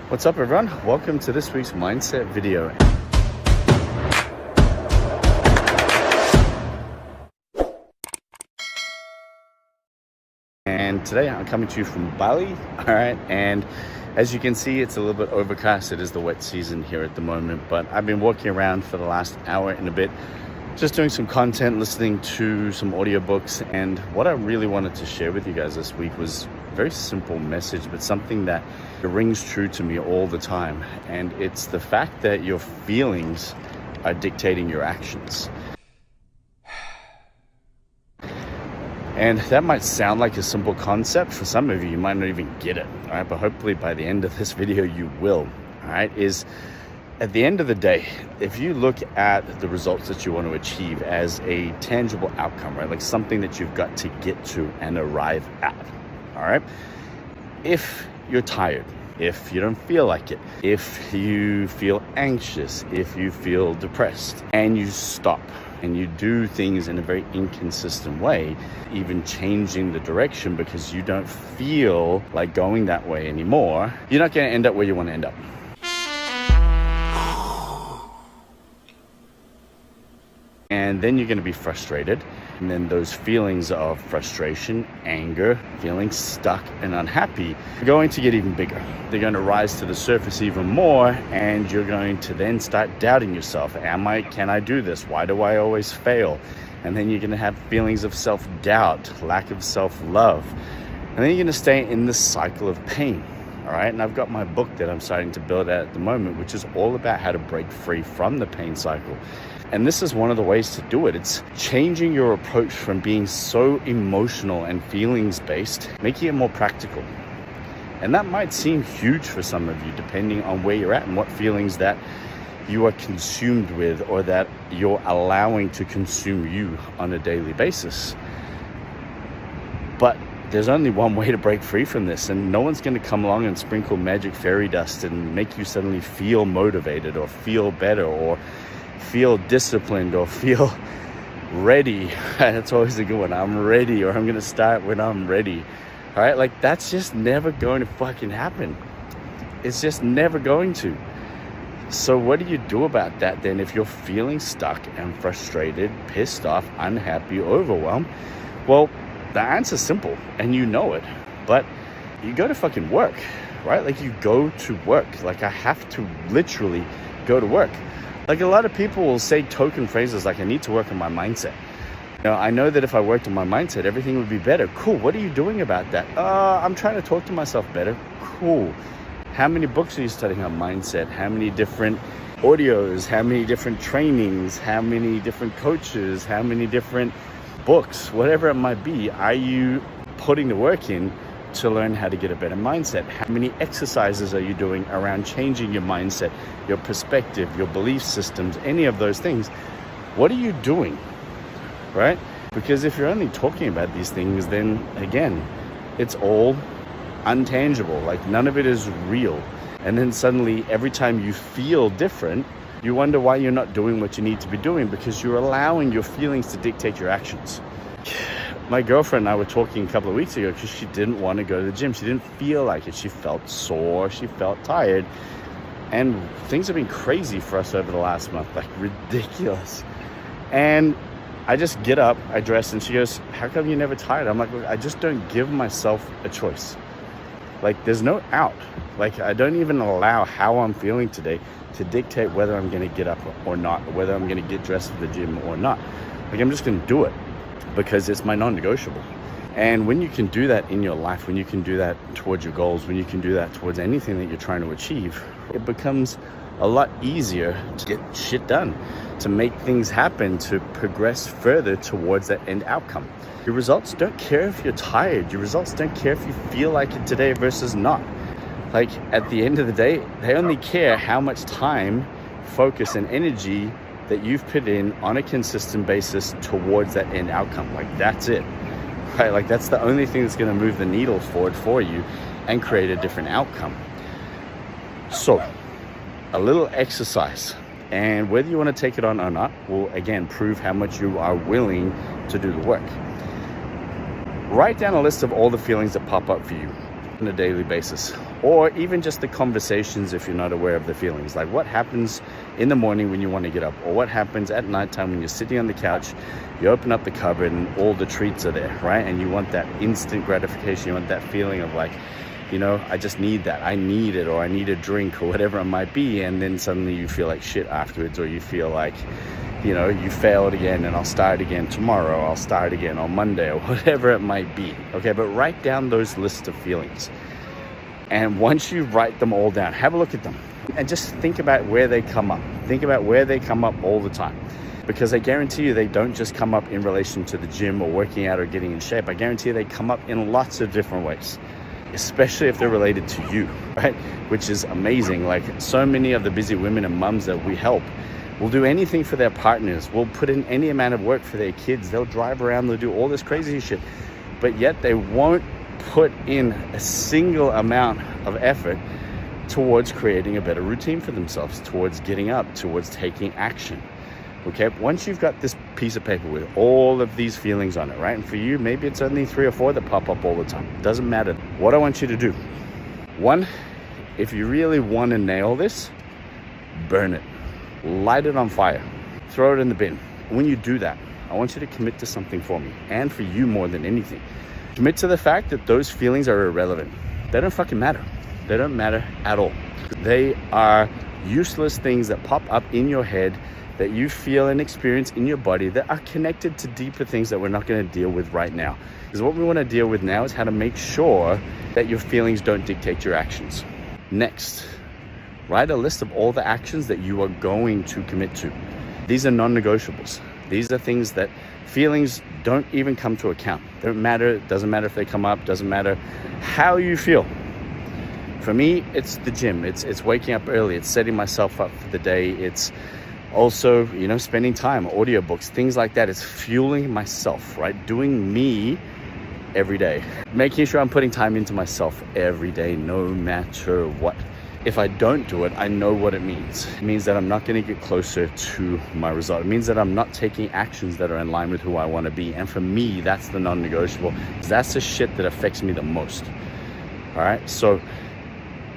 What's up everyone? Welcome to this week's mindset video. And today I'm coming to you from Bali, all right? And as you can see, it's a little bit overcast. It is the wet season here at the moment, but I've been walking around for the last hour and a bit, just doing some content, listening to some audiobooks. And what I really wanted to share with you guys this week was a very simple message, but something that rings true to me all the time. And it's the fact that your feelings are dictating your actions. And that might sound like a simple concept. For some of you, you might not even get it, all right? But hopefully by the end of this video, you will, all right? At the end of the day, if you look at the results that you want to achieve as a tangible outcome, right? Like something that you've got to get to and arrive at, all right? If you're tired, if you don't feel like it, if you feel anxious, if you feel depressed, and you stop and you do things in a very inconsistent way, even changing the direction because you don't feel like going that way anymore, you're not going to end up where you want to end up. And then you're going to be frustrated. And then those feelings of frustration, anger, feeling stuck and unhappy are going to get even bigger. They're going to rise to the surface even more. And you're going to then start doubting yourself. Can I do this? Why do I always fail? And then you're going to have feelings of self-doubt, lack of self-love. And then you're going to stay in this cycle of pain. All right. And I've got my book that I'm starting to build at the moment, which is all about how to break free from the pain cycle. And this is one of the ways to do it. It's changing your approach from being so emotional and feelings based, making it more practical. And that might seem huge for some of you, depending on where you're at and what feelings that you are consumed with or that you're allowing to consume you on a daily basis. But there's only one way to break free from this, and no one's going to come along and sprinkle magic fairy dust and make you suddenly feel motivated or feel better or feel disciplined or feel ready. That's always a good one. I'm ready, or I'm going to start when I'm ready. All right. Like that's just never going to fucking happen. It's just never going to. So what do you do about that then? If you're feeling stuck and frustrated, pissed off, unhappy, overwhelmed, well, the answer's simple and you know it, but you go to fucking work, right? Like you go to work. Like I have to literally go to work. Like a lot of people will say token phrases like, I need to work on my mindset. I know that if I worked on my mindset, everything would be better. Cool. What are you doing about that? I'm trying to talk to myself better. Cool. How many books are you studying on mindset? How many different audios? How many different trainings? How many different coaches? How many different books? Whatever it might be, are you putting the work in to learn how to get a better mindset? How many exercises are you doing around changing your mindset, your perspective, your belief systems, any of those things? What are you doing, right? Because if you're only talking about these things, then again, it's all untangible. Like none of it is real. And then suddenly every time you feel different, you wonder why you're not doing what you need to be doing because you're allowing your feelings to dictate your actions. My girlfriend and I were talking a couple of weeks ago because she didn't want to go to the gym. She didn't feel like it. She felt sore. She felt tired. And things have been crazy for us over the last month, like ridiculous. And I just get up, I dress, and she goes, how come you're never tired? I'm like, look, I just don't give myself a choice. Like there's no out. Like I don't even allow how I'm feeling today to dictate whether I'm going to get up or not, or whether I'm going to get dressed for the gym or not. Like I'm just going to do it because it's my non-negotiable. And when you can do that in your life, when you can do that towards your goals, when you can do that towards anything that you're trying to achieve, it becomes a lot easier to get shit done, to make things happen, to progress further towards that end outcome. Your results don't care if you're tired. Your results don't care if you feel like it today versus not. Like at the end of the day, they only care how much time, focus, and energy that you've put in on a consistent basis towards that end outcome. Like that's it, right? Like that's the only thing that's going to move the needle forward for you and create a different outcome. So a little exercise, and whether you want to take it on or not will again prove how much you are willing to do the work. Write down a list of all the feelings that pop up for you on a daily basis. Or even just the conversations if you're not aware of the feelings. Like what happens in the morning when you want to get up, or what happens at nighttime when you're sitting on the couch, you open up the cupboard and all the treats are there, right? And you want that instant gratification. You want that feeling of like, you know, I just need that. I need it, or I need a drink, or whatever it might be. And then suddenly you feel like shit afterwards, or you feel like, you know, you failed again and I'll start again tomorrow. I'll start again on Monday, or whatever it might be. Okay, but write down those lists of feelings. And once you write them all down, have a look at them and just think about where they come up. Think about where they come up all the time. Because I guarantee you they don't just come up in relation to the gym or working out or getting in shape. I guarantee you they come up in lots of different ways, especially if they're related to you, right? Which is amazing. Like so many of the busy women and mums that we help will do anything for their partners, will put in any amount of work for their kids. They'll drive around, they'll do all this crazy shit, but yet they won't put in a single amount of effort towards creating a better routine for themselves, towards getting up, towards taking action. Okay, once you've got this piece of paper with all of these feelings on it, right? And for you, maybe it's only 3 or 4 that pop up all the time. Doesn't matter. What I want you to do, 1, if you really want to nail this, burn it. Light it on fire. Throw it in the bin. When you do that, I want you to commit to something for me, and for you more than anything. Commit to the fact that those feelings are irrelevant. They don't fucking matter. They don't matter at all. They are useless things that pop up in your head that you feel and experience in your body that are connected to deeper things that we're not going to deal with right now. Because what we want to deal with now is how to make sure that your feelings don't dictate your actions. Next, write a list of all the actions that you are going to commit to. These are non-negotiables. These are things that feelings don't even come to account. They don't matter. It doesn't matter if they come up. Doesn't matter how you feel. For me, it's the gym. It's waking up early. It's setting myself up for the day. It's also, you know, spending time, audiobooks, things like that. It's fueling myself, right? Doing me every day. Making sure I'm putting time into myself every day, no matter what. If I don't do it, I know what it means. It means that I'm not going to get closer to my result. It means that I'm not taking actions that are in line with who I want to be. And for me, that's the non-negotiable. That's the shit that affects me the most. All right. So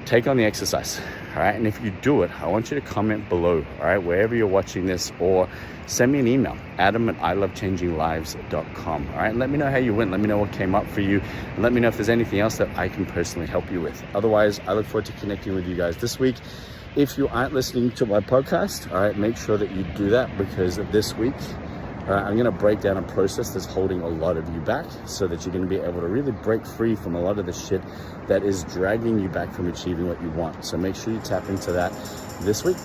take on the exercise. All right. And if you do it, I want you to comment below. All right. Wherever you're watching this, or send me an email, adam@ilovechanginglives.com. All right. And let me know how you went. Let me know what came up for you. And let me know if there's anything else that I can personally help you with. Otherwise, I look forward to connecting with you guys this week. If you aren't listening to my podcast, all right, make sure that you do that, because this week, I'm going to break down a process that's holding a lot of you back, so that you're going to be able to really break free from a lot of the shit that is dragging you back from achieving what you want. So make sure you tap into that this week.